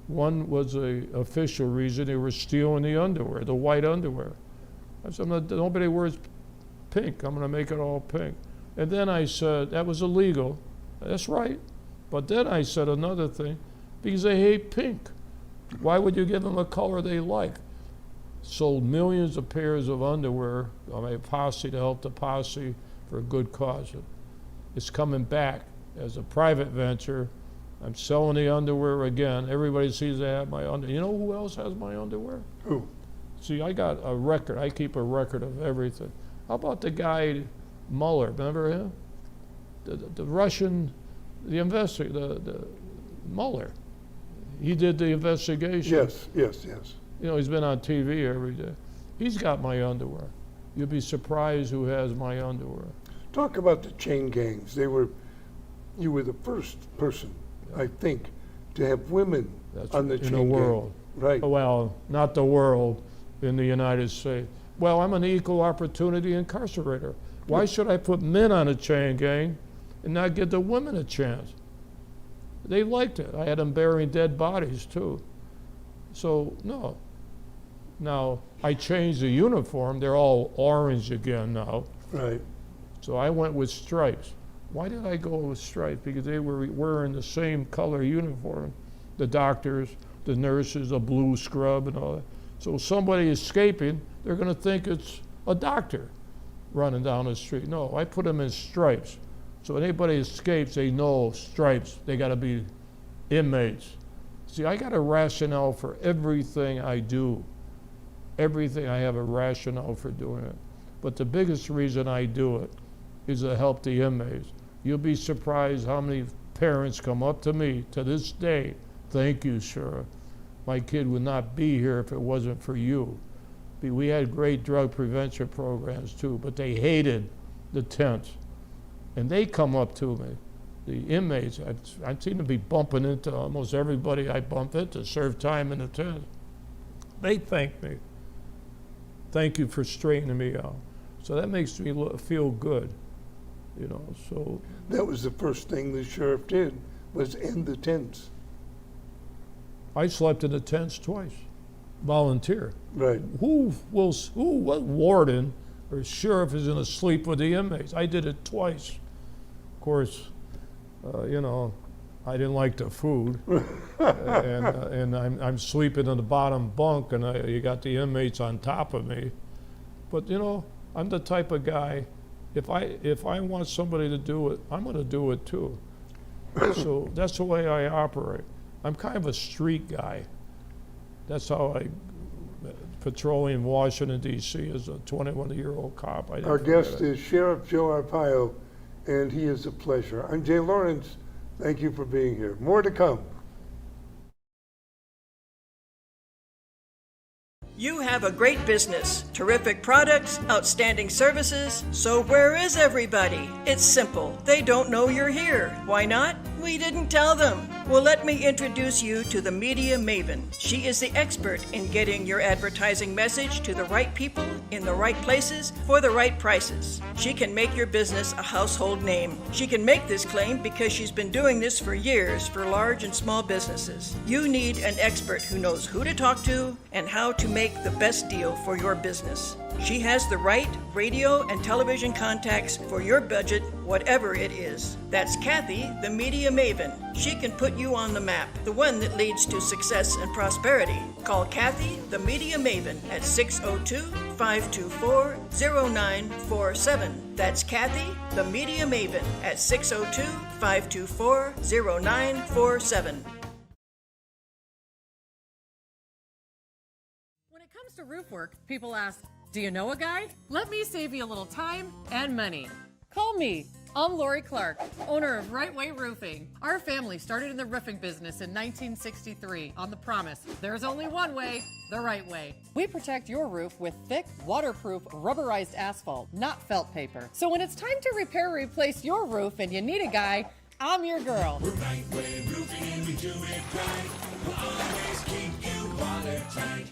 One was a official reason. They were stealing the underwear, the white underwear. I said, nobody wears pink. I'm going to make it all pink. And then I said, that was illegal. That's right. But then I said another thing, because they hate pink. Why would you give them a color they like? Sold millions of pairs of underwear on my posse to help the posse for a good cause. It's coming back as a private venture. I'm selling the underwear again. Everybody sees I have my underwear. You know who else has my underwear? Who? See, I got a record. I keep a record of everything. How about the guy Mueller? Remember him? The Russian, the investigator, the Mueller. He did the investigation. Yes, yes, yes. You know, he's been on TV every day. He's got my underwear. You'd be surprised who has my underwear. Talk about the chain gangs. You were the first person, I think, to have women That's on the in chain the gang. world. Right. Well, not the world, in the United States. Well, I'm an equal opportunity incarcerator. Why should I put men on a chain gang and not give the women a chance? They liked it. I had them burying dead bodies too. So, no. Now, I changed the uniform. They're all orange again now. Right. So I went with stripes. Why did I go with stripes? Because they were wearing the same color uniform. The doctors, the nurses, a blue scrub and all that. So somebody escaping, they're going to think it's a doctor running down the street. No, I put them in stripes. So anybody escapes, they know stripes. They got to be inmates. See, I got a rationale for everything I do. Everything, I have a rationale for doing it. But the biggest reason I do it is to help the inmates. You'll be surprised how many parents come up to me to this day. Thank you, Sheriff. My kid would not be here if it wasn't for you. We had great drug prevention programs too, but they hated the tents. And they come up to me, the inmates. I seem to be bumping into almost everybody I bump into, serve time in the tent. They thank me. Thank you for straightening me out. So that makes me feel good, you know. So That was the first thing the sheriff did, was end the tents. I slept in the tents twice, volunteer. Right. What warden or sheriff is going to sleep with the inmates? I did it twice. Of course, I didn't like the food, and I'm sleeping in the bottom bunk, and you got the inmates on top of me. But I'm the type of guy. If I want somebody to do it, I'm going to do it too. So that's the way I operate. I'm kind of a street guy. That's how I patrolling Washington, D.C. as a 21-year-old cop. Our guest is Sheriff Joe Arpaio, and he is a pleasure. I'm Jay Lawrence. Thank you for being here. More to come. You have a great business, terrific products, outstanding services, so where is everybody? It's simple. They don't know you're here. Why not? We didn't tell them. Well, let me introduce you to the Media Maven. She is the expert in getting your advertising message to the right people in the right places for the right prices. She can make your business a household name. She can make this claim because she's been doing this for years for large and small businesses. You need an expert who knows who to talk to and how to make the best deal for your business. She has the right radio and television contacts for your budget, whatever it is. That's Kathy, the Media Maven. She can put you on the map, the one that leads to success and prosperity. Call Kathy, the Media Maven, at 602-524-0947. That's Kathy, the Media Maven, at 602-524-0947. When it comes to roof work, people ask, do you know a guy? Let me save you a little time and money. Call me. I'm Lori Clark, owner of Right Way Roofing. Our family started in the roofing business in 1963 on the promise there's only one way, the right way. We protect your roof with thick, waterproof, rubberized asphalt, not felt paper. So when it's time to repair or replace your roof and you need a guy, I'm your girl. We're Right Way Roofing and we do it right. We'll always keep you watertight.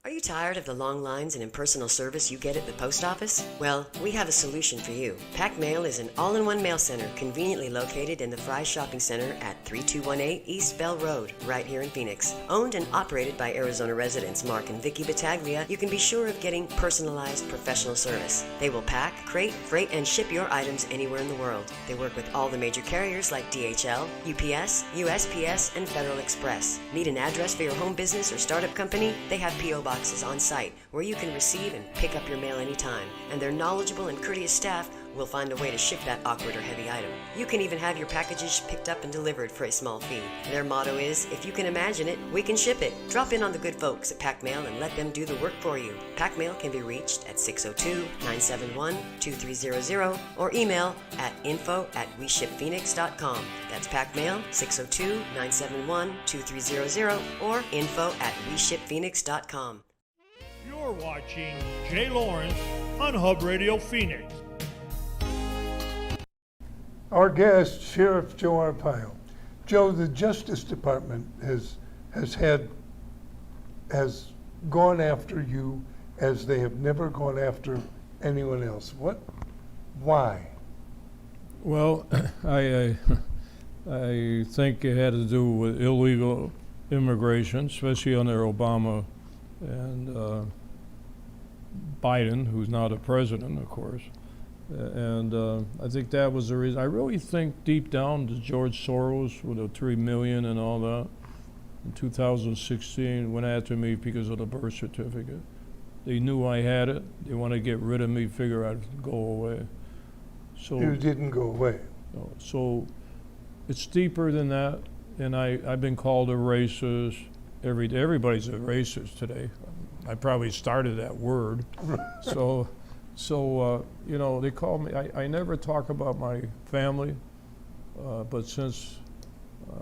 Are you tired of the long lines and impersonal service you get at the post office? Well, we have a solution for you. Pack Mail is an all-in-one mail center conveniently located in the Fry Shopping Center at 3218 East Bell Road, right here in Phoenix. Owned and operated by Arizona residents Mark and Vicky Battaglia, you can be sure of getting personalized professional service. They will pack, crate, freight, and ship your items anywhere in the world. They work with all the major carriers like DHL, UPS, USPS, and Federal Express. Need an address for your home business or startup company? They have P.O. boxes on site where you can receive and pick up your mail anytime, and their knowledgeable and courteous staff will find a way to ship that awkward or heavy item. You can even have your packages picked up and delivered for a small fee. Their motto is, if you can imagine it, we can ship it. Drop in on the good folks at Pack Mail and let them do the work for you. Pack Mail can be reached at 602-971-2300 or email at info@weshipphoenix.com. That's Pack Mail, 602-971-2300 or info@weshipphoenix.com. You're watching Jay Lawrence on Hub Radio Phoenix. Our guest, Sheriff Joe Arpaio. Joe, the Justice Department has gone after you as they have never gone after anyone else. Why? Well, I think it had to do with illegal immigration, especially under Obama and Biden, who's now the president, of course. And I think that was the reason. I really think deep down that George Soros with the $3 million and all that in 2016 went after me because of the birth certificate. They knew I had it. They want to get rid of me, figure I'd go away. So You didn't go away. no, so it's deeper than that. And I've been called a racist. Everybody's a racist today. I probably started that word. So they call me. I never talk about my family, but since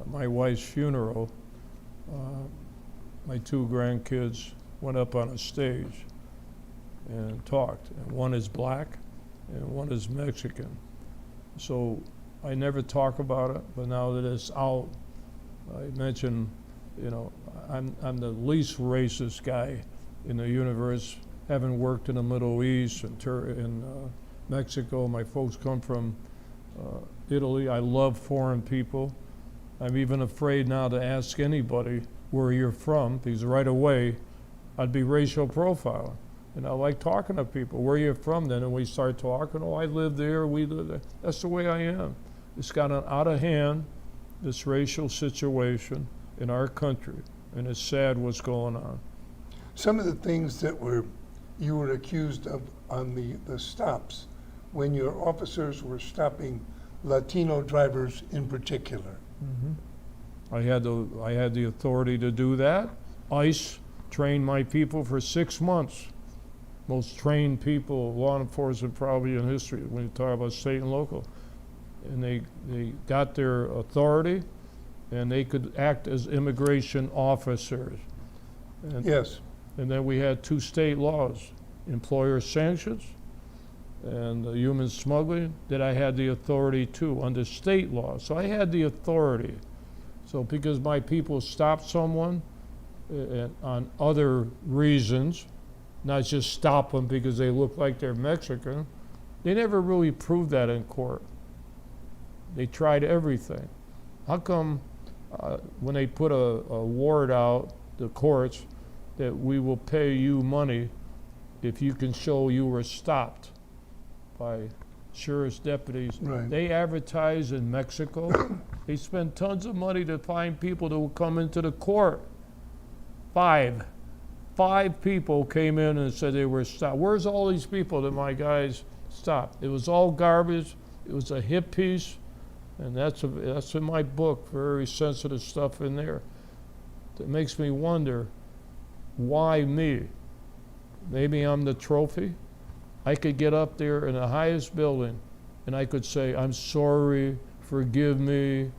my wife's funeral, my two grandkids went up on a stage and talked. And one is black and one is Mexican. So I never talk about it, but now that it's out, I mentioned, I'm the least racist guy in the universe. Having worked in the Middle East and in Mexico, my folks come from Italy. I love foreign people. I'm even afraid now to ask anybody where you're from, because right away, I'd be racial profiling. And I like talking to people, where you're from then, and we start talking, oh, I live there, we live there. That's the way I am. It's gotten out of hand, this racial situation in our country, and it's sad what's going on. Some of the things that you were accused of on the stops, when your officers were stopping Latino drivers in particular. I had the authority to do that. ICE trained my people for 6 months. Most trained people, law enforcement probably in history, when you talk about state and local. And they got their authority, and they could act as immigration officers. And, Yes. and then we had 2 state laws, employer sanctions and human smuggling, that I had the authority to under state law. So I had the authority. So because my people stopped someone on other reasons, not just stop them because they look like they're Mexican, they never really proved that in court. They tried everything. How come when they put a ward out, the courts, that we will pay you money if you can show you were stopped by sheriff's deputies? Right. They advertise in Mexico. They spend tons of money to find people that will come into the court. 5 people came in and said they were stopped. Where's all these people that my guys stopped? It was all garbage. It was a hit piece, and that's in my book, very sensitive stuff in there. That makes me wonder, why me? Maybe I'm the trophy. I could get up there in the highest building and I could say, I'm sorry, forgive me,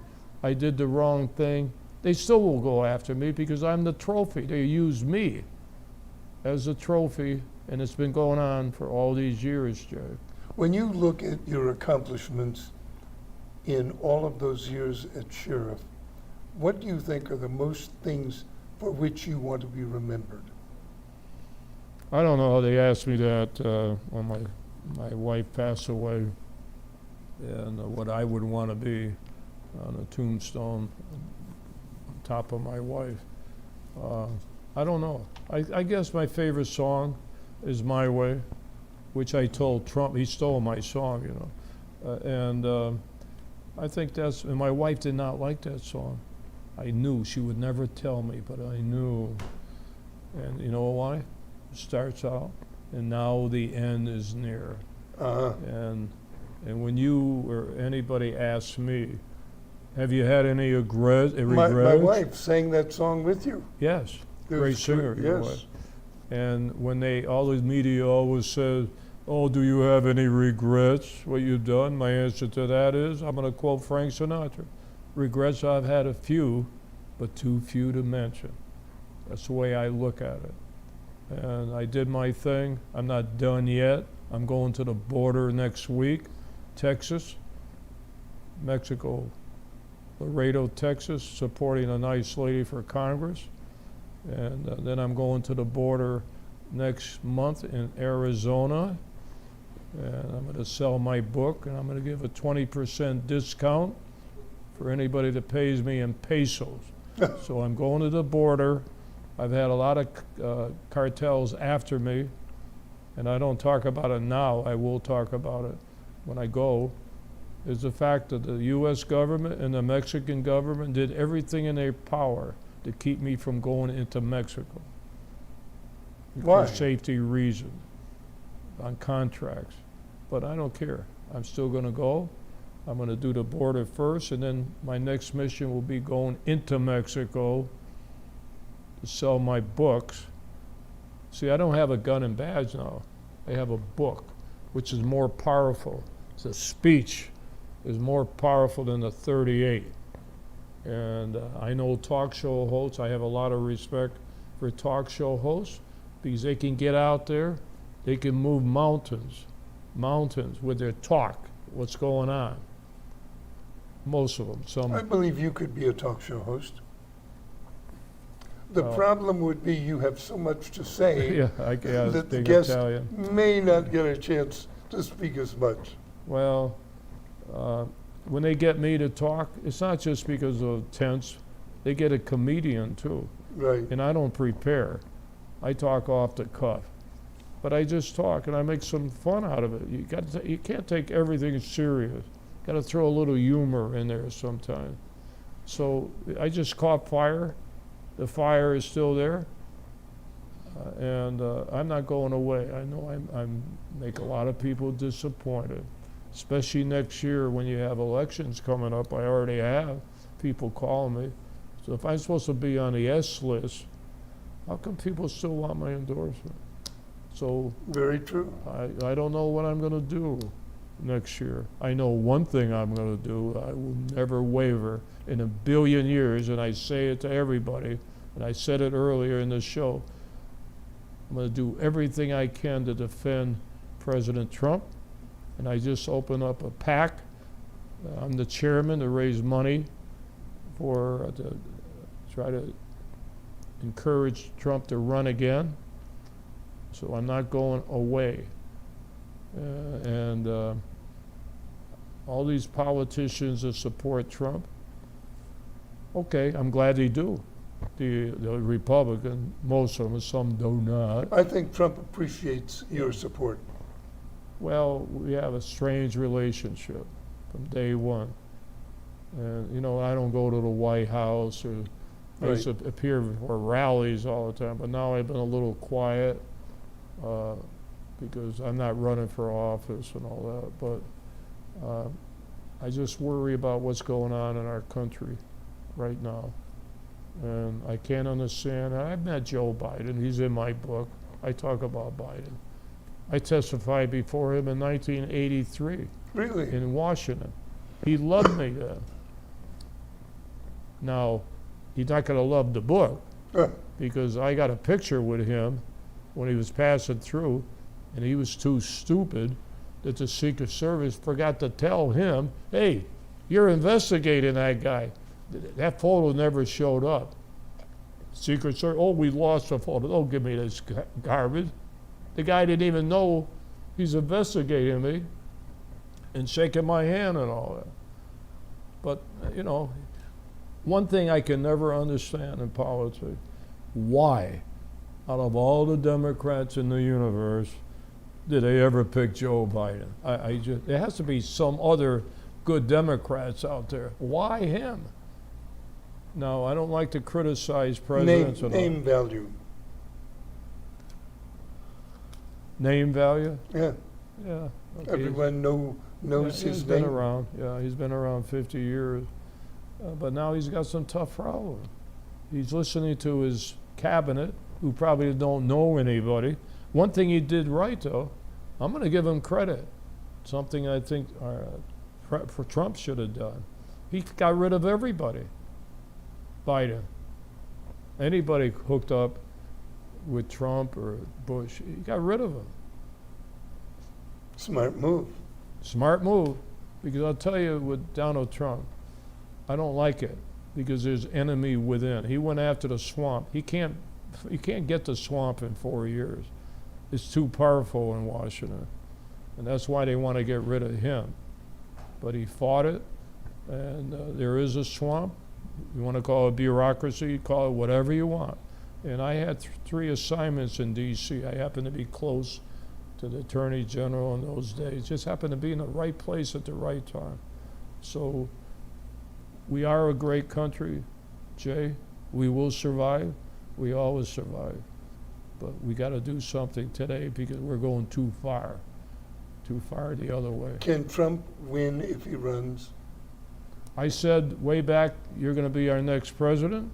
I did the wrong thing. They still will go after me because I'm the trophy. They use me as a trophy, and it's been going on for all these years, Jay. When you look at your accomplishments in all of those years at sheriff, what do you think are the most things for which you want to be remembered? I don't know how they asked me that when my wife passed away, and what I would want to be on a tombstone on top of my wife. I don't know. I guess my favorite song is My Way, which I told Trump, he stole my song, you know. I think that's, and my wife did not like that song. I knew, she would never tell me, but I knew. And you know why? It starts out, and now the end is near. And when you or anybody asks me, have you had any regrets? My wife sang that song with you. Yes, It great was true, singer, your yes. wife. And when all the media always says, oh, do you have any regrets, what you've done? My answer to that is, I'm going to quote Frank Sinatra. Regrets, I've had a few, but too few to mention. That's the way I look at it. And I did my thing. I'm not done yet. I'm going to the border next week, Texas, Mexico, Laredo, Texas, supporting a nice lady for Congress. And then I'm going to the border next month in Arizona. And I'm going to sell my book, and I'm going to give a 20% discount for anybody that pays me in pesos. So I'm going to the border. I've had a lot of cartels after me, and I don't talk about it now. I will talk about it when I go. Is the fact that the U.S. government and the Mexican government did everything in their power to keep me from going into Mexico. Why? For safety reasons, on contracts. But I don't care. I'm still going to go. I'm going to do the border first, and then my next mission will be going into Mexico to sell my books. See, I don't have a gun and badge now. I have a book, which is more powerful. It's a speech is more powerful than the 38. And I know talk show hosts. I have a lot of respect for talk show hosts because they can get out there, they can move mountains with their talk, what's going on. Most of them, some. I believe you could be a talk show host. The problem would be you have so much to say Yeah, that the big guest Italian. may not get a chance to speak as much. Well, when they get me to talk, it's not just because of tense. They get a comedian too, Right. and I don't prepare. I talk off the cuff, but I just talk and I make some fun out of it. You can't take everything serious. Got to throw a little humor in there sometimes. So I just caught fire. The fire is still there, and I'm not going away. I know I'm make a lot of people disappointed, especially next year when you have elections coming up. I already have people calling me. So if I'm supposed to be on the S list, how come people still want my endorsement? So Very true. I don't know what I'm going to do next year. I know one thing I'm going to do. I will never waver in a billion years, and I say it to everybody, and I said it earlier in the show. I'm going to do everything I can to defend President Trump, and I just opened up a PAC. I'm the chairman to raise money for to try to encourage Trump to run again. So I'm not going away. All these politicians that support Trump, okay, I'm glad they do. The Republican, most of them, some do not. I think Trump appreciates your support. Well, we have a strange relationship from day one. And, you know, I don't go to the White House or I used to appear for rallies all the time, but now I've been a little quiet because I'm not running for office and all that. But I just worry about what's going on in our country right now. And I can't understand. I've met Joe Biden. He's in my book. I talk about Biden. I testified before him in 1983 Really? in Washington. He loved me then. Now, he's not going to love the book because I got a picture with him when he was passing through, and he was too stupid that the Secret Service forgot to tell him, hey, you're investigating that guy. That photo never showed up. Secret Service, oh, we lost the photo. Don't give me this garbage. The guy didn't even know he's investigating me and shaking my hand and all that. But, you know, one thing I can never understand in politics, why, out of all the Democrats in the universe, did they ever pick Joe Biden? There has to be some other good Democrats out there. Why him? Now, I don't like to criticize presidents at all. Name value. Name value? Yeah. Yeah. Okay. Everyone knows He's his been name. around. Yeah, he's been around 50 years. But now he's got some tough problems. He's listening to his cabinet, who probably don't know anybody. One thing he did right, though, I'm going to give him credit. Something I think for Trump should have done. He got rid of everybody. Biden. Anybody hooked up with Trump or Bush, he got rid of them. Smart move. Smart move, because I'll tell you with Donald Trump, I don't like it because there's enemy within. He went after the swamp. He can't get the swamp in 4 years. It's too powerful in Washington, and that's why they want to get rid of him. But he fought it, and there is a swamp. You want to call it bureaucracy, call it whatever you want. And I had 3 assignments in D.C. I happened to be close to the Attorney General in those days. Just happened to be in the right place at the right time. So we are a great country, Jay. We will survive. We always survive. But we got to do something today because we're going too far the other way. Can Trump win if he runs? I said way back, you're going to be our next president.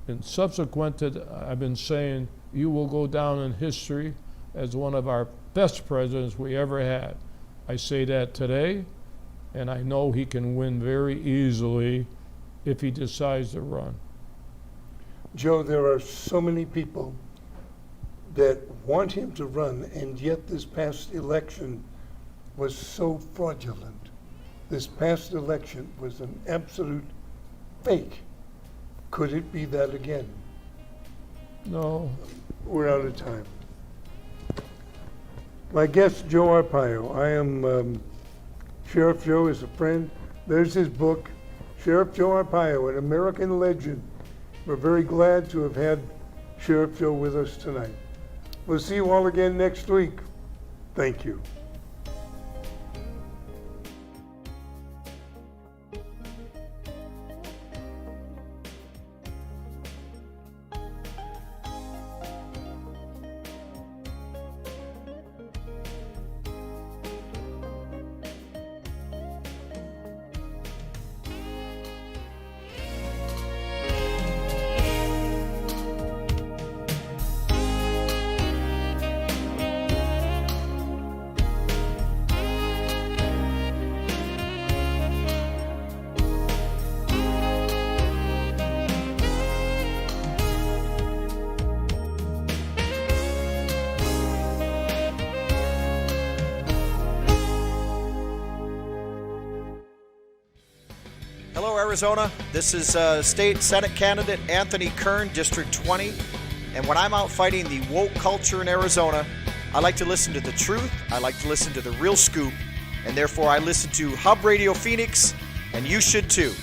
And subsequent to I've been saying, you will go down in history as one of our best presidents we ever had. I say that today, and I know he can win very easily if he decides to run. Joe, there are so many people that want him to run, and yet this past election was so fraudulent. This past election was an absolute fake. Could it be that again? No. We're out of time. My guest, Joe Arpaio. I am, Sheriff Joe is a friend. There's his book, Sheriff Joe Arpaio, an American legend. We're very glad to have had Sheriff Joe with us tonight. We'll see you all again next week. Thank you. Hello, Arizona. This is State Senate candidate Anthony Kern, District 20. And when I'm out fighting the woke culture in Arizona, I like to listen to the truth, I like to listen to the real scoop, and therefore I listen to Hub Radio Phoenix, and you should too.